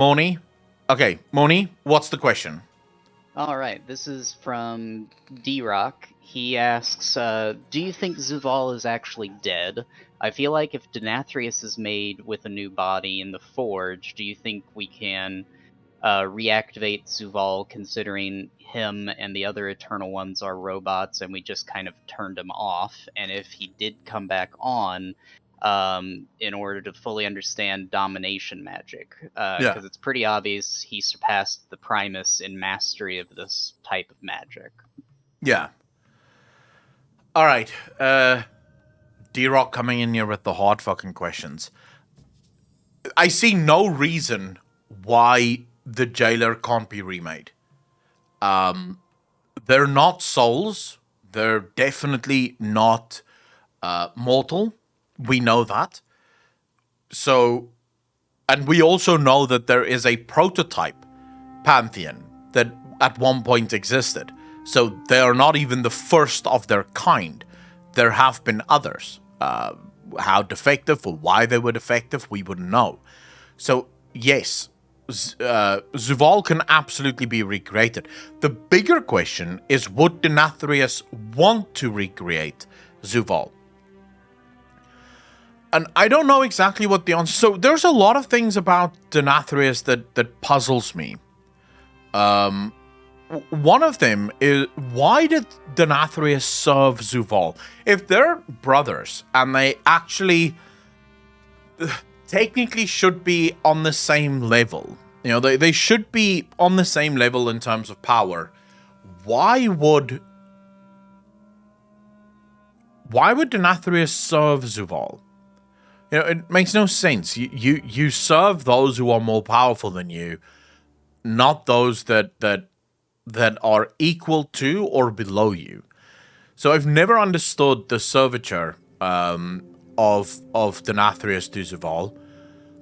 Moni? Okay, Moni, what's the question? Alright, this is from D-Rock. He asks, do you think Zovaal is actually dead? I feel like if Denathrius is made with a new body in the Forge, do you think we can reactivate Zovaal, considering him and the other Eternal Ones are robots and we just kind of turned him off? And if he did come back on, in order to fully understand domination magic, Yeah. because it's pretty obvious he surpassed the Primus in mastery of this type of magic. Yeah. All right. D-Rock coming in here with the hard fucking questions. I see no reason why the Jailer can't be remade. They're not souls. They're definitely not mortal. We know that. So, and we also know that there is a prototype pantheon that at one point existed. So they are not even the first of their kind. There have been others. How defective or why they were defective, we wouldn't know. So, yes, Zovaal can absolutely be recreated. The bigger question is, would Denathrius want to recreate Zovaal? And I don't know exactly what the answer. So there's a lot of things about Denathrius that puzzles me. One of them is, why did Denathrius serve Zovaal? If they're brothers and they actually technically should be on the same level, they should be on the same level in terms of power. Why would Denathrius serve Zovaal? It makes no sense. You serve those who are more powerful than you, not those that are equal to or below you. So I've never understood the serviture of Denathrius to Zovaal.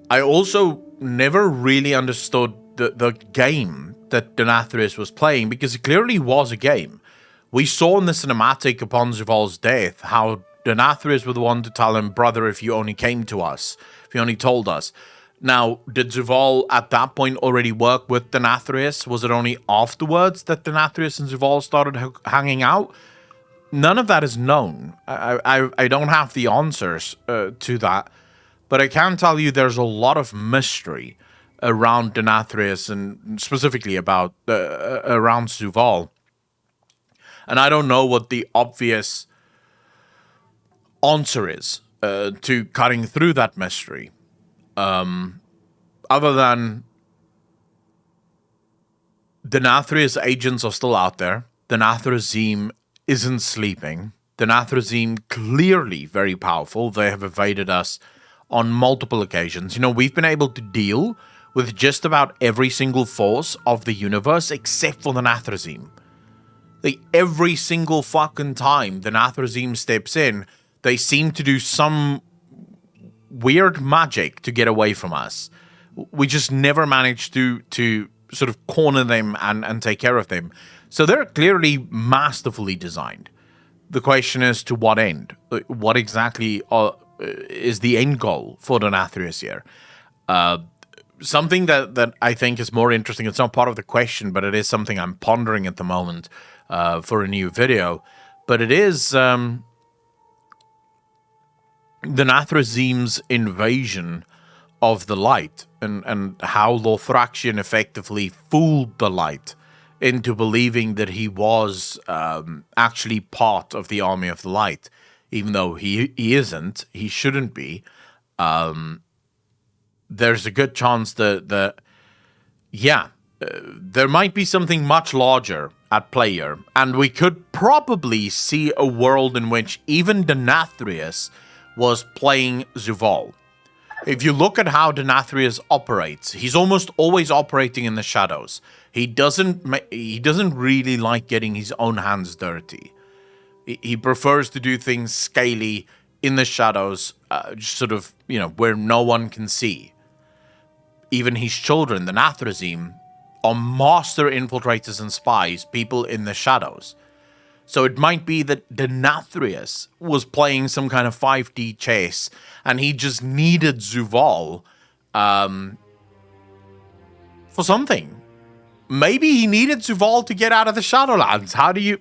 I also never really understood the game that Denathrius was playing, because it clearly was a game. We saw in the cinematic upon Zuvaal's death how Denathrius was the one to tell him, brother, if you only came to us, if you only told us. Now, did Zovaal at that point already work with Denathrius? Was it only afterwards that Denathrius and Zovaal started hanging out? None of that is known. I don't have the answers to that, but I can tell you there's a lot of mystery around Denathrius and specifically about around Zovaal. And I don't know what the obvious answer is to cutting through that mystery. Other than Denathrius agents are still out there. Denathrazim isn't sleeping. Denathrazim clearly very powerful. They have evaded us on multiple occasions. We've been able to deal with just about every single force of the universe except for Denathrazim. Every single fucking time Denathrazim steps in, they seem to do some weird magic to get away from us. We just never managed to sort of corner them and take care of them. So they're clearly masterfully designed. The question is, to what end? What exactly is the end goal for Denathrius here? Something that I think is more interesting, it's not part of the question, but it is something I'm pondering at the moment for a new video. But it is Denathrazim's invasion of the light, and how Lothraxion effectively fooled the light into believing that he was actually part of the army of the light, even though he isn't, he shouldn't be. There's a good chance that there might be something much larger at play here, and we could probably see a world in which even Denathrius was playing Zovaal. If you look at how Denathrius operates, he's almost always operating in the shadows. He doesn't really like getting his own hands dirty. He prefers to do things scaly in the shadows, just sort of, where no one can see. Even his children, the Denathrazim, are master infiltrators and spies, people in the shadows. So it might be that Denathrius was playing some kind of 5D chess, and he just needed Zovaal for something. Maybe he needed Zovaal to get out of the Shadowlands. How do you...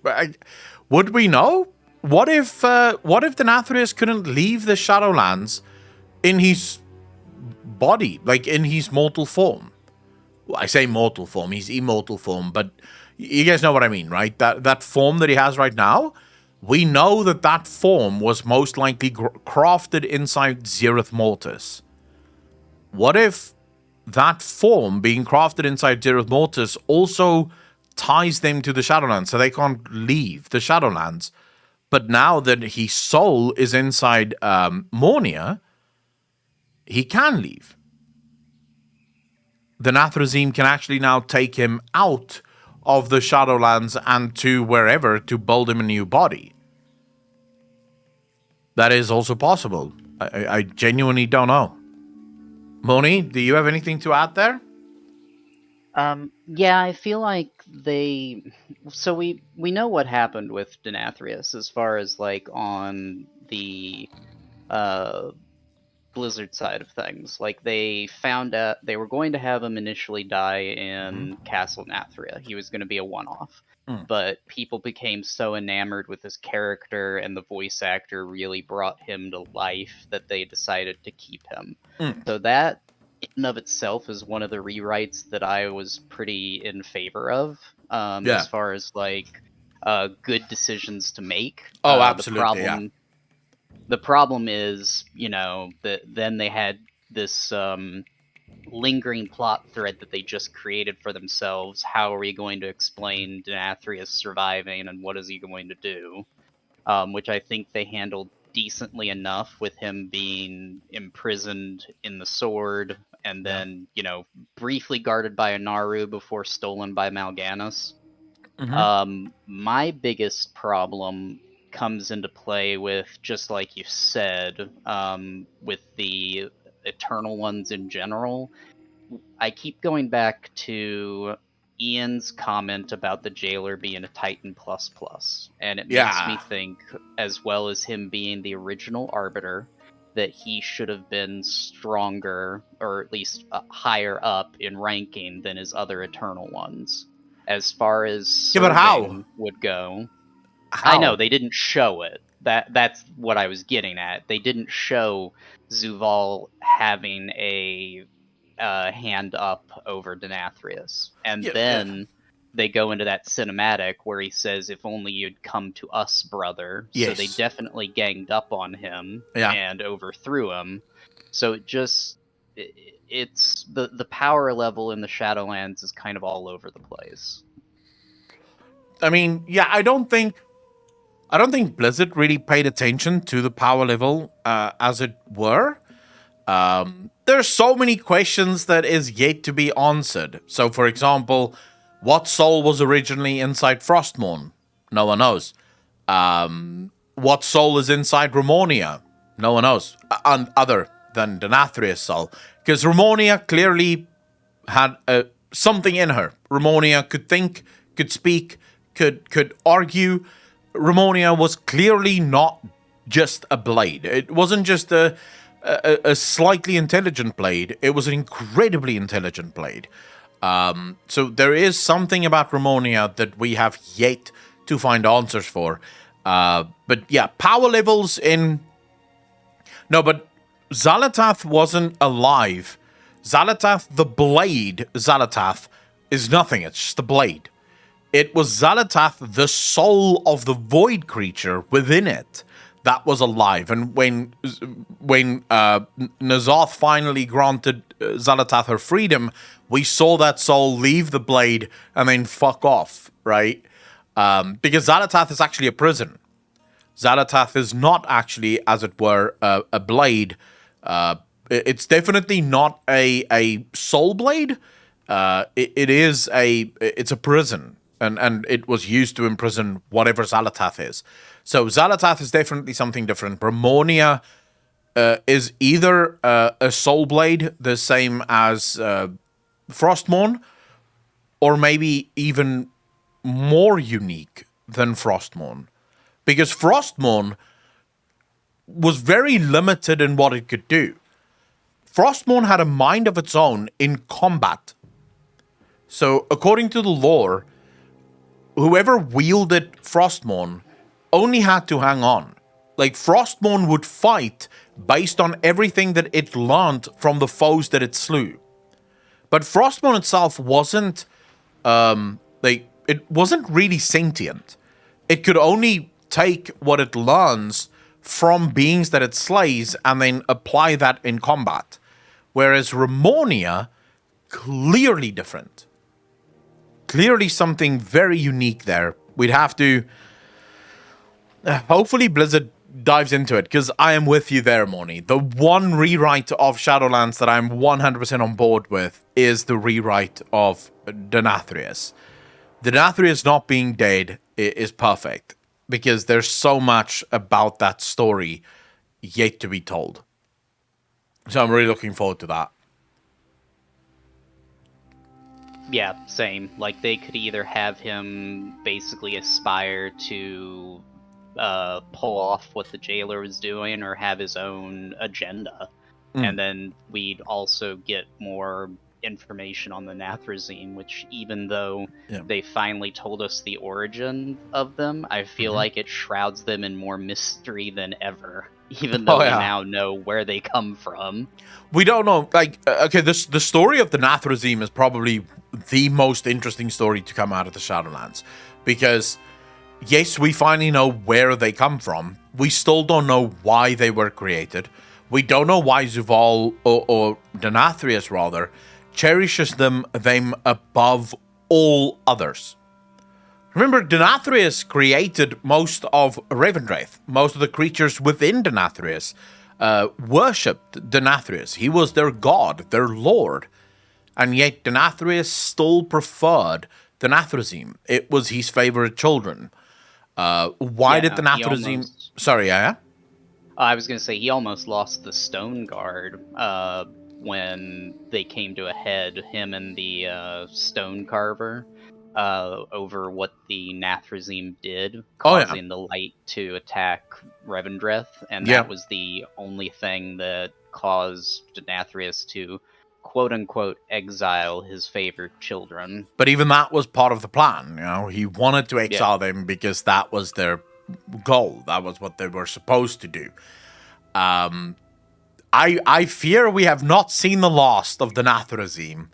would we know? What if Denathrius couldn't leave the Shadowlands in his body, like in his mortal form? Well, I say mortal form, he's immortal form, but you guys know what I mean, right? That form that he has right now, we know that form was most likely crafted inside Zereth Mortis. What if that form being crafted inside Zereth Mortis also ties them to the Shadowlands, so they can't leave the Shadowlands? But now that his soul is inside Mornia, he can leave. The Nathrezim can actually now take him out of the Shadowlands and to wherever to build him a new body. That is also possible. I genuinely don't know. Moni, do you have anything to add there? Yeah, I feel like they... So we know what happened with Denathrius as far as, like, on the Blizzard side of things. Like, they found out they were going to have him initially die in Castle Nathria. He was going to be a one-off. But people became so enamored with his character, and the voice actor really brought him to life that they decided to keep him. So that, in and of itself, is one of the rewrites that I was pretty in favor of, as far as, like, good decisions to make. Oh, absolutely, The problem is, you know, that then they had this lingering plot thread that they just created for themselves. How are we going to explain Denathrius surviving, and what is he going to do? Which I think they handled decently enough, with him being imprisoned in the sword, and then, you know, briefly guarded by a Naru before stolen by Mal'Ganis. My biggest problem comes into play with, just like you said, with the Eternal Ones in general. I keep going back to Ian's comment about the jailer being a Titan ++, and it makes me think, as well as him being the original Arbiter, that he should have been stronger, or at least higher up in ranking than his other Eternal Ones. As far as serving would go. How? I know, they didn't show it. That's what I was getting at. They didn't show Zovaal having a hand up over Denathrius. And then they go into that cinematic where he says, "If only you'd come to us, brother." Yes. So they definitely ganged up on him and overthrew him. So it's the power level in the Shadowlands is kind of all over the place. I mean, I don't think Blizzard really paid attention to the power level, as it were. There's so many questions that is yet to be answered. So, for example, what soul was originally inside Frostmourne? No one knows. What soul is inside Ramonia? No one knows, other than Denathrius' soul. Because Ramonia clearly had something in her. Ramonia could think, could speak, could argue. Ramonia was clearly not just a blade. It wasn't just a slightly intelligent blade. It was an incredibly intelligent blade. So there is something about Ramonia that we have yet to find answers for. But yeah, power levels in... No, but Xal'atath wasn't alive. Xal'atath, the blade Xal'atath, is nothing. It's just a blade. It was Xal'atath, the soul of the void creature within it, that was alive. And when N'Zoth finally granted Xal'atath her freedom, we saw that soul leave the blade and then fuck off, right? Because Xal'atath is actually a prison. Xal'atath is not actually, as it were, a blade. It's definitely not a soul blade. It's a prison. And it was used to imprison whatever Xal'atath is. So Xal'atath is definitely something different. Ramonia is either a soul blade, the same as Frostmourne, or maybe even more unique than Frostmourne. Because Frostmourne was very limited in what it could do. Frostmourne had a mind of its own in combat. So, according to the lore, whoever wielded Frostmourne only had to hang on. Like, Frostmourne would fight based on everything that it learned from the foes that it slew. But Frostmourne itself wasn't, it wasn't really sentient. It could only take what it learns from beings that it slays and then apply that in combat. Whereas Ramonia, clearly different. Clearly something very unique there. We'd have to... hopefully Blizzard dives into it, because I am with you there, Morny. The one rewrite of Shadowlands that I'm 100% on board with is the rewrite of Denathrius. Denathrius not being dead is perfect, because there's so much about that story yet to be told. So I'm really looking forward to that. Yeah, same. Like, they could either have him basically aspire to pull off what the jailer was doing, or have his own agenda. And then we'd also get more information on the Nathrazim, which, even though they finally told us the origin of them, I feel like it shrouds them in more mystery than ever, even though we now know where they come from. We don't know, like, okay, the story of the Nathrazim is probably the most interesting story to come out of the Shadowlands, because yes, we finally know where they come from. We still don't know why they were created. We don't know why Zovaal, or Denathrius rather, cherishes them above all others. Remember, Denathrius created most of Revendreth. Most of the creatures within Denathrius worshipped Denathrius. He was their god, their lord. And yet Denathrius still preferred the Nathrazim. It was his favorite children. Why did the Nathrazim... Sorry, yeah? I was going to say, he almost lost the Stone Guard when they came to a head, him and the Stone Carver, over what the Nathrazim did, causing the light to attack Revendreth, and that was the only thing that caused Denathrius to quote-unquote exile his favorite children. But even that was part of the plan, you know? He wanted to exile them because that was their goal. That was what they were supposed to do. I fear we have not seen the last of the Nathrazim,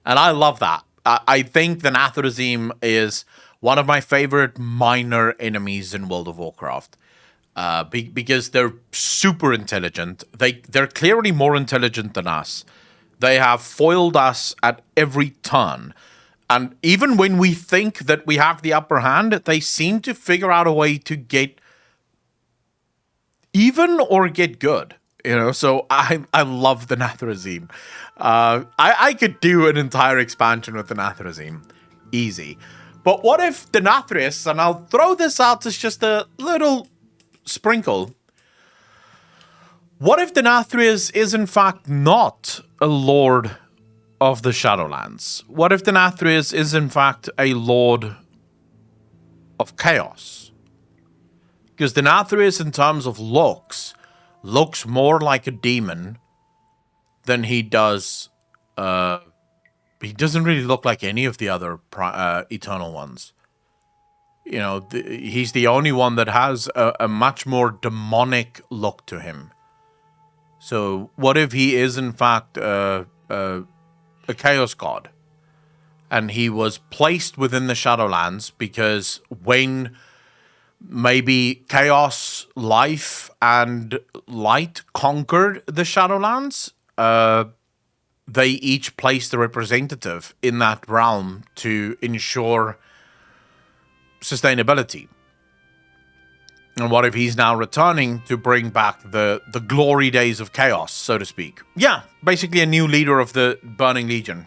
and I love that. I think the Nathrazim is one of my favorite minor enemies in World of Warcraft. Because they're super intelligent. They're clearly more intelligent than us. They have foiled us at every turn. And even when we think that we have the upper hand, they seem to figure out a way to get even or get good. You know, so I love the Nathrazim. I could do an entire expansion with the Nathrazim. Easy. But what if Denathrius, and I'll throw this out as just a little sprinkle, what if Denathrius is in fact not a lord of the Shadowlands? What if Denathrius is in fact a lord of chaos? Because Denathrius, in terms of looks more like a demon than he does. He doesn't really look like any of the other Eternal ones. You know, he's the only one that has a much more demonic look to him. So what if he is in fact a chaos god? And he was placed within the Shadowlands because when maybe chaos, life, and light conquered the Shadowlands, they each placed a representative in that realm to ensure sustainability. And what if he's now returning to bring back the glory days of chaos, so to speak? Yeah, basically a new leader of the Burning Legion.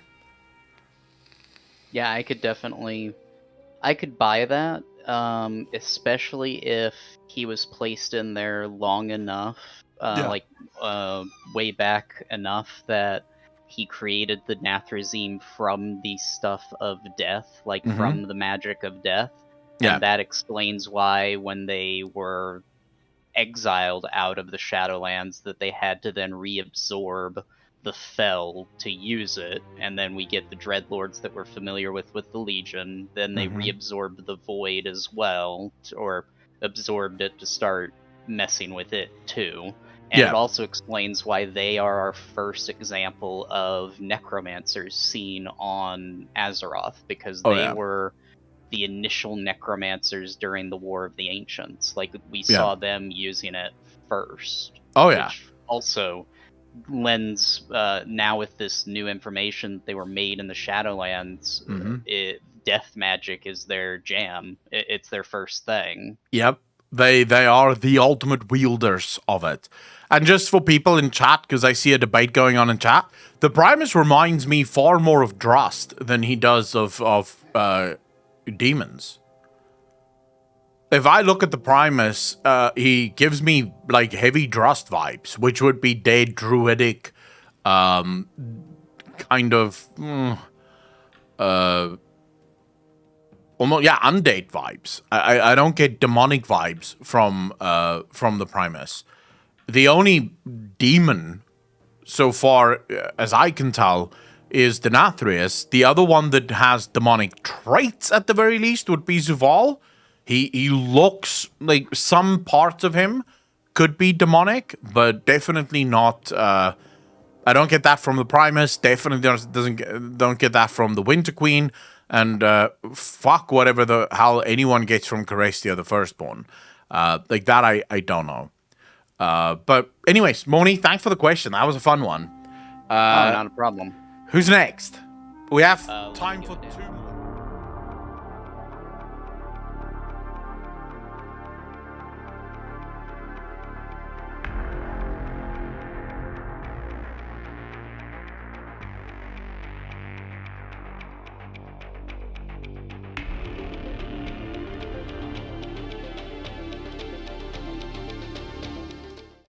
Yeah, I could buy that, especially if he was placed in there long enough, way back enough that he created the Nathrazim from the stuff of death, from the magic of death. And that explains why when they were exiled out of the Shadowlands that they had to then reabsorb the Fel to use it, and then we get the dreadlords that we're familiar with the Legion. Then they reabsorbed the Void as well, or absorbed it to start messing with it too. And Yeah. it also explains why they are our first example of necromancers seen on Azeroth, because they were the initial necromancers during the War of the Ancients. Like, we saw them using it first. Oh, yeah. Which also lends, now with this new information, they were made in the Shadowlands, death magic is their jam. It's their first thing. Yep. They are the ultimate wielders of it. And just for people in chat, because I see a debate going on in chat, the Primus reminds me far more of Drust than he does of demons. If I look at the Primus, he gives me like heavy Drust vibes, which would be dead druidic, kind of, almost, yeah, undead vibes. I don't get demonic vibes from the Primus. The only demon, so far as I can tell, is Denathrius. The other one that has demonic traits, at the very least, would be Zovaal. He looks like some parts of him could be demonic, but definitely not. I don't get that from the Primus. Definitely don't get that from the Winter Queen. And fuck whatever the hell anyone gets from Carestia, the Firstborn. Like that, I don't know. But anyways, Moni, thanks for the question. That was a fun one. Not a problem. Who's next? We have time for 2 more.